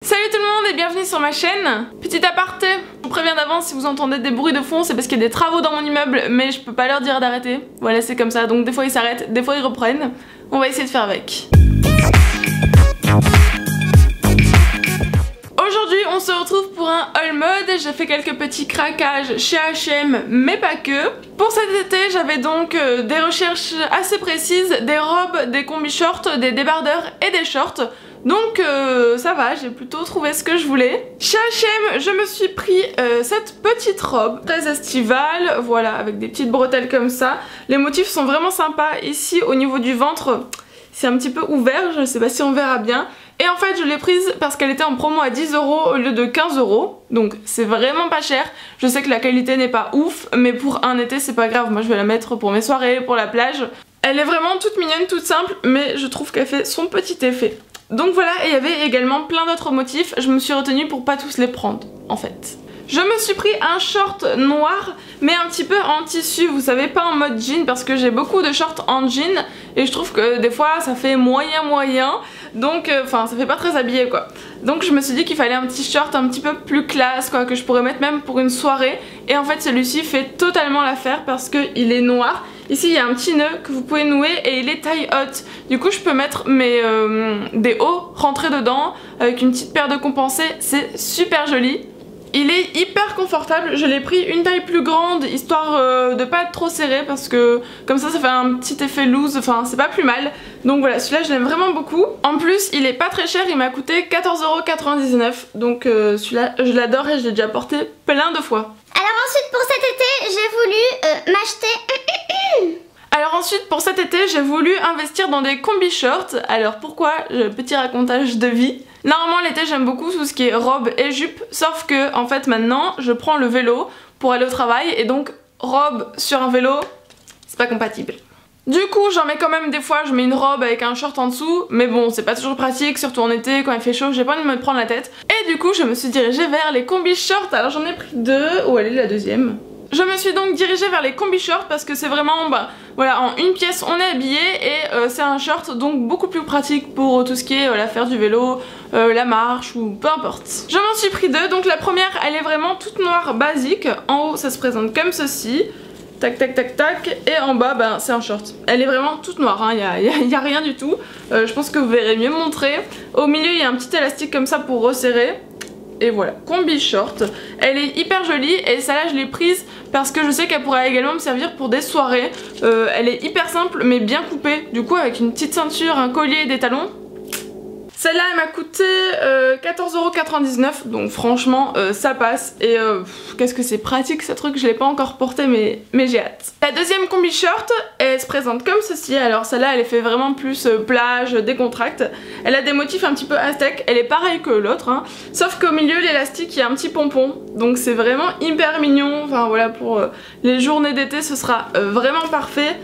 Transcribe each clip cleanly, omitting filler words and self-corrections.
Salut tout le monde et bienvenue sur ma chaîne. Petit aparté, je vous préviens d'avance, si vous entendez des bruits de fond, c'est parce qu'il y a des travaux dans mon immeuble, mais je peux pas leur dire d'arrêter. Voilà, c'est comme ça, donc des fois ils s'arrêtent, des fois ils reprennent. On va essayer de faire avec. Aujourd'hui on se retrouve pour un haul mode. J'ai fait quelques petits craquages chez H&M mais pas que. Pour cet été j'avais donc des recherches assez précises, des robes, des combi shorts, des débardeurs et des shorts. Donc ça va, j'ai plutôt trouvé ce que je voulais. Chez H&M je me suis pris cette petite robe très estivale, voilà, avec des petites bretelles comme ça. Les motifs sont vraiment sympas. Ici au niveau du ventre c'est un petit peu ouvert, je ne sais pas si on verra bien. Et en fait je l'ai prise parce qu'elle était en promo à 10 € au lieu de 15 €. Donc c'est vraiment pas cher. Je sais que la qualité n'est pas ouf, mais pour un été c'est pas grave. Moi je vais la mettre pour mes soirées, pour la plage. Elle est vraiment toute mignonne, toute simple, mais je trouve qu'elle fait son petit effet. Donc voilà, et il y avait également plein d'autres motifs. Je me suis retenue pour pas tous les prendre en fait. Je me suis pris un short noir mais un petit peu en tissu, vous savez, pas en mode jean, parce que j'ai beaucoup de shorts en jean et je trouve que des fois ça fait moyen, donc enfin ça fait pas très habillé quoi. Donc je me suis dit qu'il fallait un petit short un petit peu plus classe quoi, que je pourrais mettre même pour une soirée, et en fait celui-ci fait totalement l'affaire parce qu'il est noir. Ici il y a un petit nœud que vous pouvez nouer et il est taille haute, du coup je peux mettre des hauts rentrés dedans avec une petite paire de compensés, c'est super joli. Il est hyper confortable, je l'ai pris une taille plus grande histoire de pas être trop serré, parce que comme ça fait un petit effet loose, enfin c'est pas plus mal. Donc voilà, celui-là je l'aime vraiment beaucoup. En plus il est pas très cher, il m'a coûté 14,99 €, donc celui-là je l'adore et je l'ai déjà porté plein de fois. Alors ensuite pour cet été j'ai voulu m'acheter... Alors ensuite pour cet été j'ai voulu investir dans des combi shorts. Alors pourquoi? Petit racontage de vie. Normalement l'été j'aime beaucoup tout ce qui est robe et jupe, sauf que en fait maintenant je prends le vélo pour aller au travail et donc robe sur un vélo c'est pas compatible. Du coup j'en mets quand même des fois, je mets une robe avec un short en dessous, mais bon c'est pas toujours pratique, surtout en été quand il fait chaud, j'ai pas envie de me prendre la tête. Et du coup je me suis dirigée vers les combi shorts. Alors j'en ai pris deux, où elle est la deuxième? Je me suis donc dirigée vers les combi shorts parce que c'est vraiment, voilà, en une pièce on est habillé et c'est un short donc beaucoup plus pratique pour tout ce qui est faire du vélo, la marche ou peu importe. Je m'en suis pris deux, donc la première elle est vraiment toute noire basique, en haut ça se présente comme ceci, tac tac tac tac, et en bas c'est un short. Elle est vraiment toute noire, hein, y a rien du tout, je pense que vous verrez mieux montrer. Au milieu il y a un petit élastique comme ça pour resserrer. Et voilà, combi short. Elle est hyper jolie et celle-là je l'ai prise parce que je sais qu'elle pourrait également me servir pour des soirées. Elle est hyper simple mais bien coupée, du coup avec une petite ceinture, un collier et des talons. Celle-là elle m'a coûté 14,99 €, donc franchement ça passe. Et qu'est-ce que c'est pratique ce truc, je l'ai pas encore porté mais j'ai hâte. La deuxième combi short elle se présente comme ceci. Alors celle-là elle est fait vraiment plus plage, décontracte. Elle a des motifs un petit peu aztèques, elle est pareille que l'autre hein. Sauf qu'au milieu l'élastique il y a un petit pompon, donc c'est vraiment hyper mignon. Enfin voilà, pour les journées d'été ce sera vraiment parfait.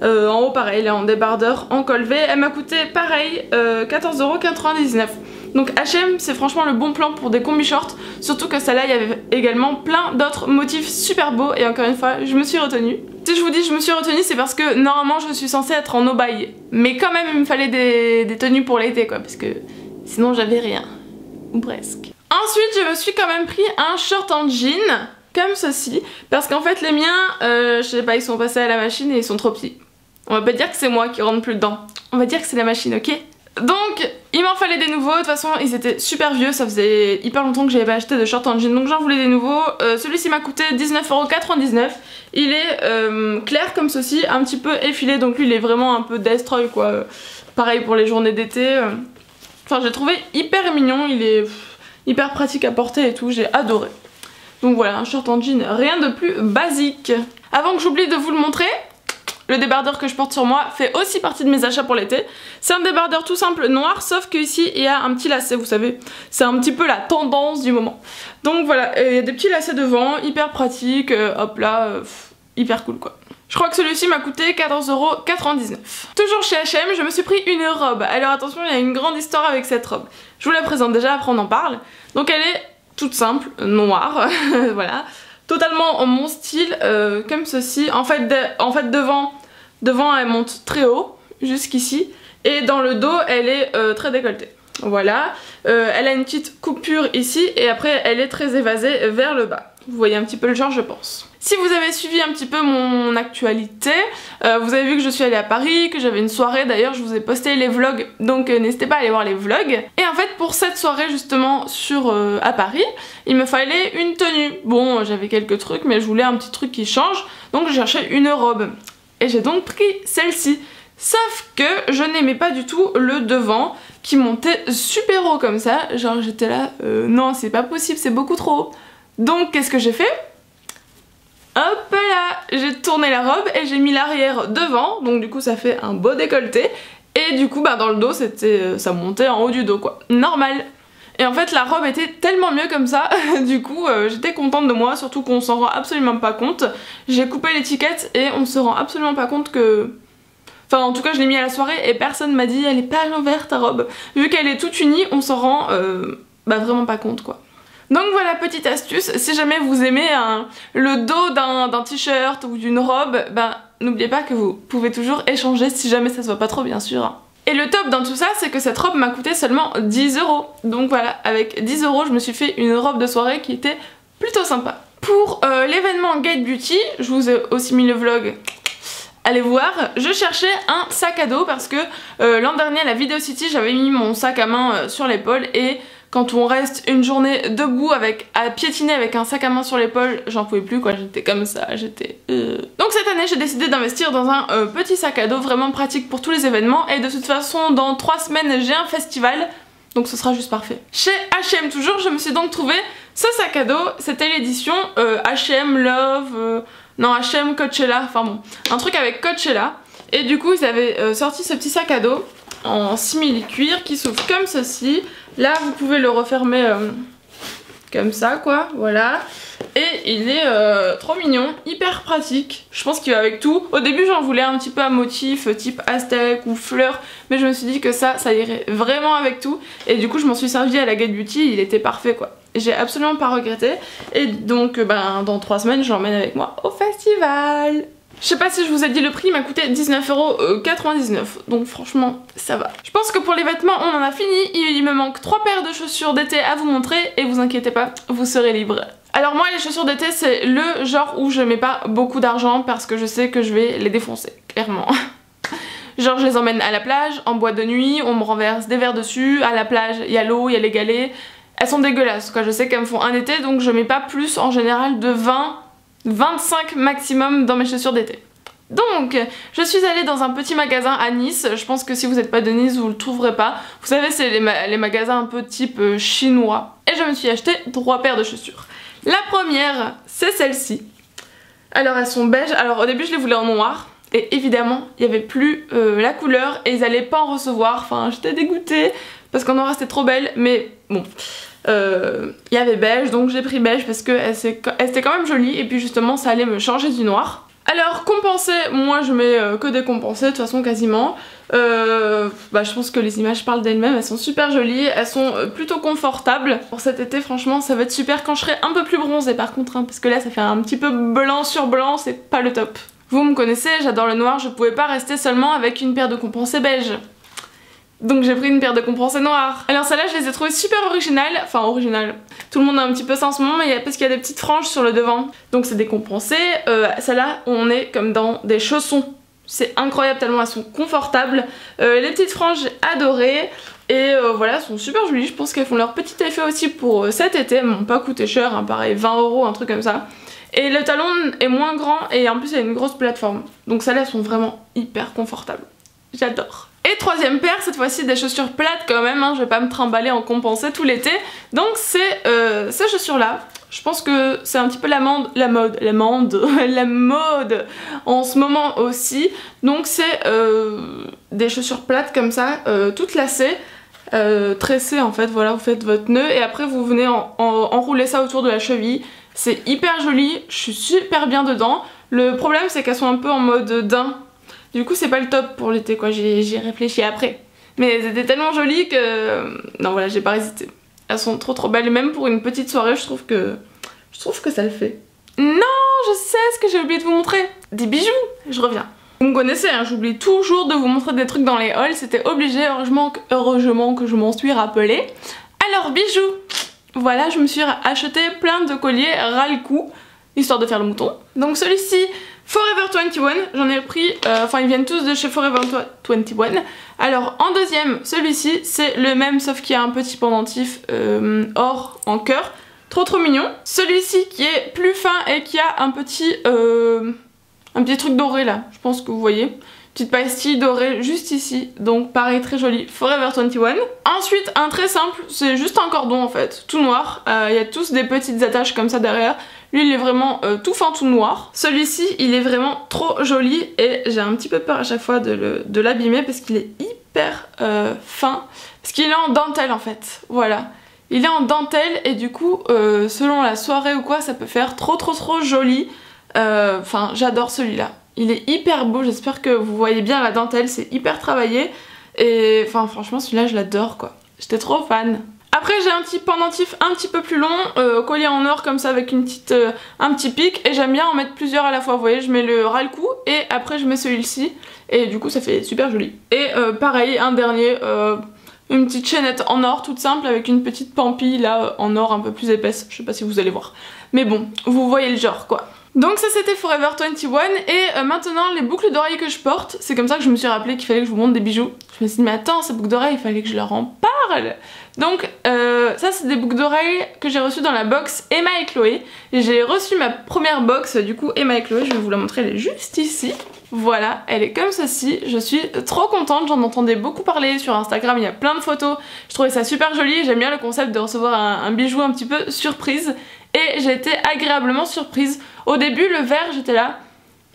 En haut pareil, elle est en débardeur, en col V, elle m'a coûté pareil 14,99 €. Donc H&M c'est franchement le bon plan pour des combi shorts, surtout que celle-là il y avait également plein d'autres motifs super beaux et encore une fois je me suis retenue. Si je vous dis je me suis retenue c'est parce que normalement je suis censée être en no-buy, mais quand même il me fallait des tenues pour l'été quoi, parce que sinon j'avais rien, ou presque. Ensuite je me suis quand même pris un short en jean comme ceci, parce qu'en fait les miens, je sais pas, ils sont passés à la machine et ils sont trop petits. On va pas dire que c'est moi qui rentre plus dedans, on va dire que c'est la machine, ok? Donc il m'en fallait des nouveaux, de toute façon ils étaient super vieux, ça faisait hyper longtemps que j'avais pas acheté de short en jean, donc j'en voulais des nouveaux. Celui-ci m'a coûté 19,99 €, il est clair comme ceci, un petit peu effilé, donc lui il est vraiment un peu destroy quoi, pareil pour les journées d'été. Enfin j'ai trouvé hyper mignon, il est hyper pratique à porter et tout, j'ai adoré. Donc voilà, un short en jean, rien de plus basique. Avant que j'oublie de vous le montrer, le débardeur que je porte sur moi fait aussi partie de mes achats pour l'été. C'est un débardeur tout simple noir, sauf que ici il y a un petit lacet, vous savez. C'est un petit peu la tendance du moment. Donc voilà, il y a des petits lacets devant, hyper pratique, hop là, hyper cool quoi. Je crois que celui-ci m'a coûté 14,99 €. Toujours chez H&M, je me suis pris une robe. Alors attention, il y a une grande histoire avec cette robe. Je vous la présente déjà, après on en parle. Donc elle est toute simple, noire, voilà. Totalement en mon style, comme ceci. En fait devant elle monte très haut, jusqu'ici. Et dans le dos elle est très décolletée. Voilà, elle a une petite coupure ici et après elle est très évasée vers le bas. Vous voyez un petit peu le genre je pense. Si vous avez suivi un petit peu mon actualité, vous avez vu que je suis allée à Paris, que j'avais une soirée, d'ailleurs je vous ai posté les vlogs, donc n'hésitez pas à aller voir les vlogs. Et en fait pour cette soirée justement à Paris, il me fallait une tenue. Bon j'avais quelques trucs mais je voulais un petit truc qui change, donc je cherchais une robe. Et j'ai donc pris celle-ci. Sauf que je n'aimais pas du tout le devant qui montait super haut comme ça, genre j'étais là, non c'est pas possible, c'est beaucoup trop haut. Donc qu'est-ce que j'ai fait? Hop là, j'ai tourné la robe et j'ai mis l'arrière devant, donc du coup ça fait un beau décolleté. Et du coup bah dans le dos ça montait en haut du dos quoi, normal. Et en fait la robe était tellement mieux comme ça, du coup j'étais contente de moi, surtout qu'on s'en rend absolument pas compte. J'ai coupé l'étiquette et on se rend absolument pas compte que... Enfin en tout cas je l'ai mis à la soirée et personne m'a dit elle est pas à l'envers ta robe. Vu qu'elle est toute unie on s'en rend vraiment pas compte quoi. Donc voilà, petite astuce, si jamais vous aimez le dos d'un t-shirt ou d'une robe, n'oubliez pas que vous pouvez toujours échanger si jamais ça se voit pas trop bien sûr. Et le top dans tout ça, c'est que cette robe m'a coûté seulement 10 €. Donc voilà, avec 10 € je me suis fait une robe de soirée qui était plutôt sympa. Pour l'événement Guide Beauty, je vous ai aussi mis le vlog, allez voir, je cherchais un sac à dos parce que l'an dernier à la Video City j'avais mis mon sac à main sur l'épaule et quand on reste une journée debout à piétiner avec un sac à main sur l'épaule, j'en pouvais plus quoi, j'étais comme ça, j'étais... Donc cette année j'ai décidé d'investir dans un petit sac à dos vraiment pratique pour tous les événements et de toute façon dans 3 semaines j'ai un festival, donc ce sera juste parfait. Chez H&M toujours, je me suis donc trouvé ce sac à dos, c'était l'édition H&M Love... non H&M Coachella, enfin bon, un truc avec Coachella. Et du coup ils avaient sorti ce petit sac à dos en simili-cuir qui s'ouvre comme ceci. Là vous pouvez le refermer comme ça quoi, voilà. Et il est trop mignon, hyper pratique. Je pense qu'il va avec tout. Au début j'en voulais un petit peu à motif type aztèque ou fleurs, mais je me suis dit que ça irait vraiment avec tout. Et du coup je m'en suis servi à la Guide Beauty, il était parfait quoi. J'ai absolument pas regretté. Et donc dans 3 semaines je l'emmène avec moi au festival. Je sais pas si je vous ai dit le prix, il m'a coûté 19,99 €, donc franchement ça va. Je pense que pour les vêtements on en a fini, il me manque 3 paires de chaussures d'été à vous montrer et vous inquiétez pas, vous serez libre. Alors moi les chaussures d'été c'est le genre où je mets pas beaucoup d'argent parce que je sais que je vais les défoncer, clairement. Genre je les emmène à la plage, en boîte de nuit, on me renverse des verres dessus, à la plage il y a l'eau, il y a les galets. Elles sont dégueulasses quoi, je sais qu'elles me font un été donc je mets pas plus en général de 25 maximum dans mes chaussures d'été. Donc je suis allée dans un petit magasin à Nice, je pense que si vous n'êtes pas de Nice vous le trouverez pas. Vous savez c'est les magasins un peu type chinois. Et je me suis acheté 3 paires de chaussures. La première c'est celle-ci. Alors elles sont beige, alors au début je les voulais en noir. Et évidemment il n'y avait plus la couleur et ils allaient pas en recevoir, enfin j'étais dégoûtée parce qu'en noir c'était trop belle mais bon. Il y avait beige donc j'ai pris beige parce qu'elle était quand même jolie et puis justement ça allait me changer du noir. Alors compensé, moi je mets que des compensés de toute façon quasiment. Je pense que les images parlent d'elles-mêmes, elles sont super jolies, elles sont plutôt confortables. Pour cet été franchement ça va être super quand je serai un peu plus bronzée par contre hein, parce que là ça fait un petit peu blanc sur blanc, c'est pas le top. Vous me connaissez, j'adore le noir, je pouvais pas rester seulement avec une paire de compensés beige. Donc j'ai pris une paire de compensés noirs. Alors celles-là je les ai trouvées super originales, enfin originales. Tout le monde a un petit peu ça en ce moment mais parce qu'il y a des petites franges sur le devant. Donc c'est des compensés. Celles-là on est comme dans des chaussons. C'est incroyable tellement elles sont confortables. Les petites franges j'ai adoré. Et voilà, elles sont super jolies. Je pense qu'elles font leur petit effet aussi pour cet été. Elles m'ont pas coûté cher, hein, pareil 20 €, un truc comme ça. Et le talon est moins grand et en plus il y a une grosse plateforme. Donc celles-là elles sont vraiment hyper confortables. J'adore. Et troisième paire, cette fois-ci des chaussures plates quand même, hein, je vais pas me trimballer en compensé tout l'été. Donc c'est ces chaussures là. Je pense que c'est un petit peu la mode en ce moment aussi. Donc c'est des chaussures plates comme ça, toutes lacées, tressées en fait, voilà, vous faites votre nœud et après vous venez enrouler ça autour de la cheville. C'est hyper joli, je suis super bien dedans. Le problème c'est qu'elles sont un peu en mode daim. Du coup c'est pas le top pour l'été quoi, j'y ai réfléchi après. Mais elles étaient tellement jolies que... Non voilà, j'ai pas hésité. Elles sont trop belles, et même pour une petite soirée je trouve que ça le fait. Non, je sais ce que j'ai oublié de vous montrer. Des bijoux, je reviens. Vous me connaissez, hein, j'oublie toujours de vous montrer des trucs dans les hauls, c'était obligé, heureusement que je m'en suis rappelée. Alors bijoux, voilà, je me suis acheté plein de colliers ras le cou, histoire de faire le mouton. Donc celui-ci, Forever 21, j'en ai pris, enfin ils viennent tous de chez Forever 21. Alors en deuxième, celui-ci, c'est le même sauf qu'il y a un petit pendentif or en cœur, trop mignon. Celui-ci qui est plus fin et qui a un petit truc doré là, je pense que vous voyez. Petite pastille dorée juste ici, donc pareil très joli, Forever 21. Ensuite un très simple, c'est juste un cordon en fait, tout noir, il y a tous des petites attaches comme ça derrière. Lui il est vraiment tout fin, tout noir. Celui-ci il est vraiment trop joli et j'ai un petit peu peur à chaque fois de l'abîmer parce qu'il est hyper fin, parce qu'il est en dentelle en fait, voilà. Il est en dentelle et du coup selon la soirée ou quoi ça peut faire trop joli. Enfin j'adore celui-là. Il est hyper beau, j'espère que vous voyez bien la dentelle, c'est hyper travaillé. Et enfin franchement celui-là je l'adore quoi. J'étais trop fan. Après j'ai un petit pendentif un petit peu plus long, collier en or comme ça avec un petit pic. Et j'aime bien en mettre plusieurs à la fois, vous voyez, je mets le ras le cou et après je mets celui-ci. Et du coup ça fait super joli. Et pareil, un dernier, une petite chaînette en or toute simple avec une petite pampille là en or un peu plus épaisse. Je sais pas si vous allez voir. Mais bon, vous voyez le genre quoi. Donc ça c'était Forever 21 et maintenant les boucles d'oreilles que je porte, c'est comme ça que je me suis rappelé qu'il fallait que je vous montre des bijoux. Je me suis dit mais attends, ces boucles d'oreilles il fallait que je leur en parle. Donc ça c'est des boucles d'oreilles que j'ai reçues dans la box Emma et Chloé. J'ai reçu ma première box du coup Emma et Chloé, je vais vous la montrer, elle est juste ici. Voilà, elle est comme ceci, je suis trop contente, j'en entendais beaucoup parler sur Instagram, il y a plein de photos, je trouvais ça super joli, j'aime bien le concept de recevoir un bijou un petit peu surprise. Et j'ai été agréablement surprise. Au début le vert j'étais là,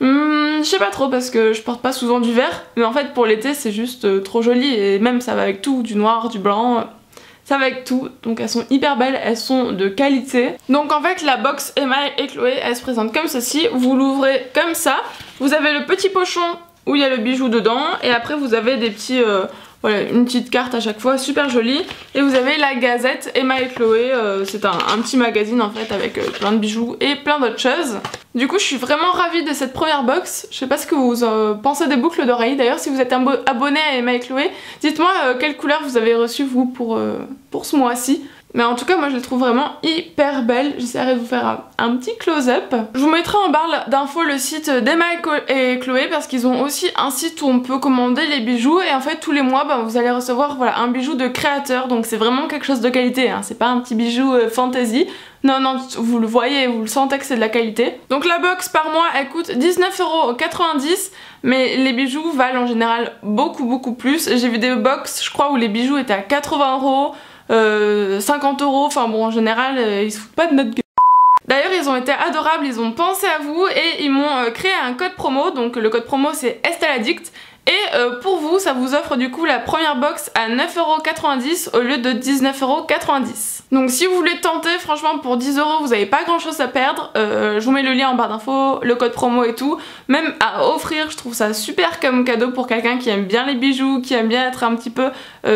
je sais pas trop parce que je porte pas souvent du vert. Mais en fait pour l'été c'est juste trop joli et même ça va avec tout, du noir, du blanc, ça va avec tout. Donc elles sont hyper belles, elles sont de qualité. Donc en fait la box Emma et Chloé elle se présente comme ceci. Vous l'ouvrez comme ça, vous avez le petit pochon où il y a le bijou dedans. Et après vous avez des petits... voilà, une petite carte à chaque fois, super jolie. Et vous avez la gazette Emma et Chloé, c'est un petit magazine en fait avec plein de bijoux et plein d'autres choses. Du coup je suis vraiment ravie de cette première box. Je sais pas ce que vous pensez des boucles d'oreilles. D'ailleurs si vous êtes abonné à Emma et Chloé, dites-moi quelle couleur vous avez reçu vous pour ce mois-ci. Mais en tout cas moi je les trouve vraiment hyper belles. J'essaierai de vous faire un petit close-up. Je vous mettrai en barre d'infos le site d'Emma et Chloé parce qu'ils ont aussi un site où on peut commander les bijoux. Et en fait tous les mois vous allez recevoir voilà, un bijou de créateur. Donc c'est vraiment quelque chose de qualité hein. C'est pas un petit bijou fantasy. Non, vous le voyez, vous le sentez que c'est de la qualité. Donc la box par mois elle coûte 19,90 €. Mais les bijoux valent en général beaucoup plus. J'ai vu des box je crois où les bijoux étaient à 80 €. 50 €, enfin bon en général ils se foutent pas de notre gueule. D'ailleurs ils ont été adorables, ils ont pensé à vous et ils m'ont créé un code promo, donc le code promo c'est EstelaAddict. Et pour vous ça vous offre du coup la première box à 9,90 € au lieu de 19,90 €. Donc si vous voulez tenter, franchement pour 10 € vous avez pas grand chose à perdre. Je vous mets le lien en barre d'infos, le code promo et tout. Même à offrir, je trouve ça super comme cadeau pour quelqu'un qui aime bien les bijoux, qui aime bien être un petit peu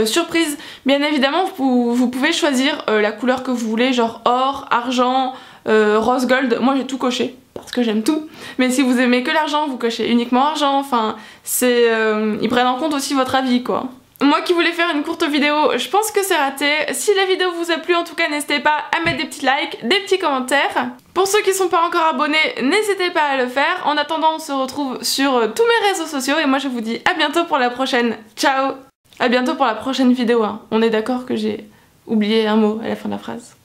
surprise. Bien évidemment vous pouvez choisir la couleur que vous voulez, genre or, argent, rose gold. Moi j'ai tout coché parce que j'aime tout. Mais si vous aimez que l'argent, vous cochez uniquement argent. Enfin c'est ils prennent en compte aussi votre avis quoi. Moi qui voulais faire une courte vidéo, je pense que c'est raté. Si la vidéo vous a plu en tout cas, n'hésitez pas à mettre des petits likes, des petits commentaires. Pour ceux qui ne sont pas encore abonnés, n'hésitez pas à le faire. En attendant, on se retrouve sur tous mes réseaux sociaux et moi je vous dis à bientôt pour la prochaine. Ciao! À bientôt pour la prochaine vidéo. Hein. On est d'accord que j'ai oublié un mot à la fin de la phrase.